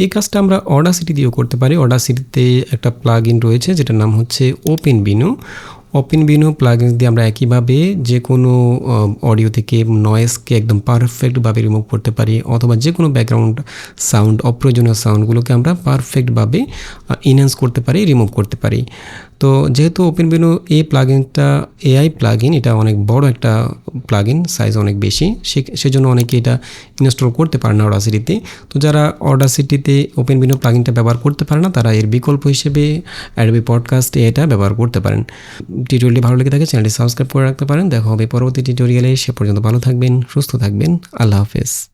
এই কাজটা আমরা অডাসিটি দিয়েও করতে পারি। অডাসিটিতে একটা প্লাগ ইন রয়েছে যেটার নাম হচ্ছে ওপেন বিনু। ওপেন ভিনো প্লাগইনস দিয়ে আমরা একইভাবে যে কোনো অডিও থেকে নয়েজকে একদম পারফেক্টভাবে রিমুভ করতে পারি, অথবা যে কোনো ব্যাকগ্রাউন্ড সাউন্ড, অপ্রয়োজনীয় সাউন্ডগুলোকে আমরা পারফেক্টভাবে ইনহ্যান্স করতে পারি, রিমুভ করতে পারি। তো যেহেতু ওপেন ভিনো এই প্লাগইনটা এআই প্লাগইন, এটা অনেক বড় একটা প্লাগইন, সাইজ অনেক বেশি, সেজন্য অনেকে এটা ইনস্টল করতে পারে না অডাসিটিতে। তো যারা অডাসিটিতে ওপেন ভিনো প্লাগইনটা ব্যবহার করতে পারে না, তারা এর বিকল্প হিসেবে অ্যাডোবি পডকাস্ট এটা ব্যবহার করতে পারেন। টিউটোরিয়ালটি ভালো লেগে থাকে চ্যানেলটি সাবস্ক্রাইব করে রাখতে পারেন। দেখা হবে পরবর্তী টিউটোরিয়ালে, সে পর্যন্ত ভালো থাকবেন, সুস্থ থাকবেন, আল্লাহ হাফেজ।